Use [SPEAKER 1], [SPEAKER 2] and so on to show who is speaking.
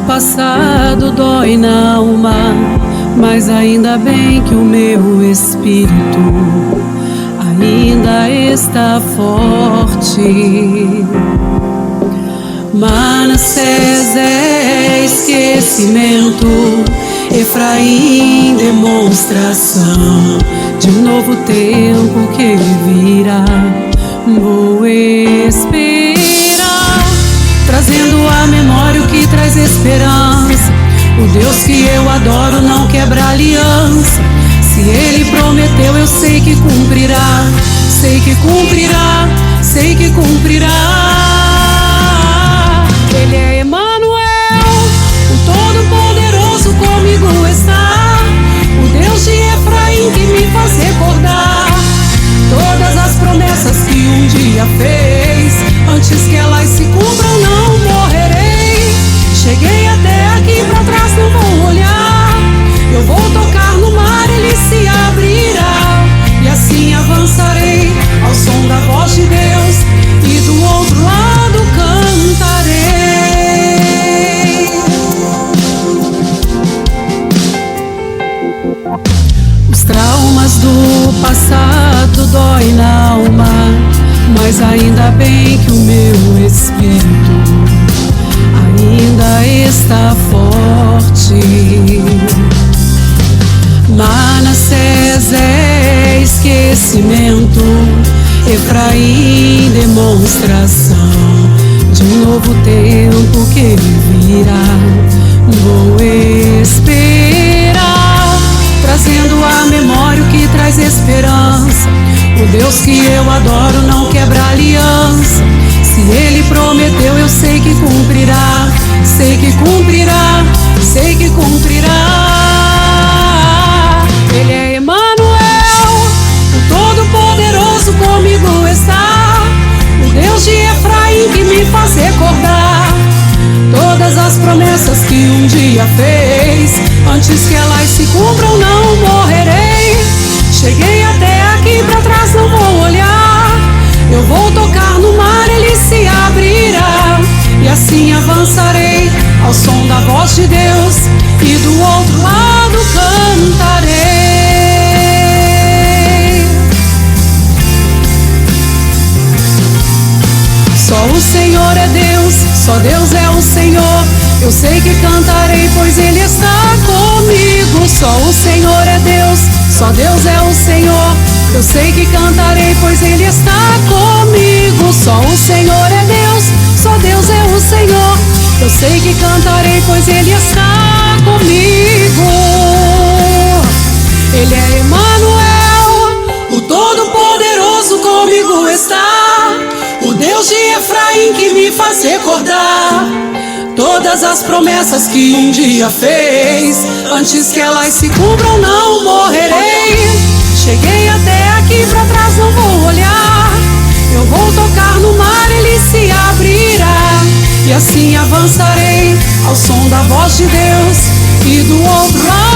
[SPEAKER 1] passado dói na alma, mas ainda bem que o meu espírito ainda está forte. Manassés é esquecimento, Efraim demonstração de um novo tempo que virá. Vou esperar, trazendo à memória o que traz esperança. O Deus que eu adoro não quebra aliança. Se Ele prometeu, eu sei que cumprirá. Sei que cumprirá, sei que cumprirá. Ele é Emanuel, o Todo-Poderoso comigo está. O Deus de Efraim que me faz recordar todas as promessas que um dia fez. Antes que elas se cumpram, não morrerei. Cheguei até aqui, pra trás não vou olhar. Eu vou tocar no mar, ele se abrirá. E assim avançarei ao som da voz de Deus, e do outro lado cantarei. Os traumas do passado dói na alma, mas ainda bem que o meu espírito ainda está forte. Manassés é esquecimento, Efraim demonstração de um novo tempo que virá. Vou esperar, trazendo à memória o que traz esperança. O Deus que eu adoro não quebra aliança. Se Ele prometeu, eu sei que cumprirá. Sei que cumprirá, sei que cumprirá. Ele é Emanuel, o Todo-Poderoso comigo está. O Deus de Efraim que me faz recordar todas as promessas que um dia fez. Antes que elas se cumpram, não morrerei. Cheguei até aqui, pra trás não vou olhar. Eu vou tocar no mar, ele se abrirá. E assim avançarei ao som da voz de Deus, e do outro lado cantarei. Só o Senhor é Deus, só Deus é o Senhor. Eu sei que cantarei, pois Ele está comigo. Só o Senhor é Deus, só Deus é o Senhor. Eu sei que cantarei, pois Ele está comigo. Só o Senhor é Deus, só Deus é o Senhor. Eu sei que cantarei, pois Ele está comigo. Ele é Emanuel, o Todo-Poderoso comigo está. O Deus de Efraim que me faz recordar todas as promessas que um dia fez. Antes que elas se cumpram, não morrerei. Cheguei até aqui, pra trás não vou olhar. Eu vou tocar no mar, ele se abrirá. E assim avançarei ao som da voz de Deus, e do outro lado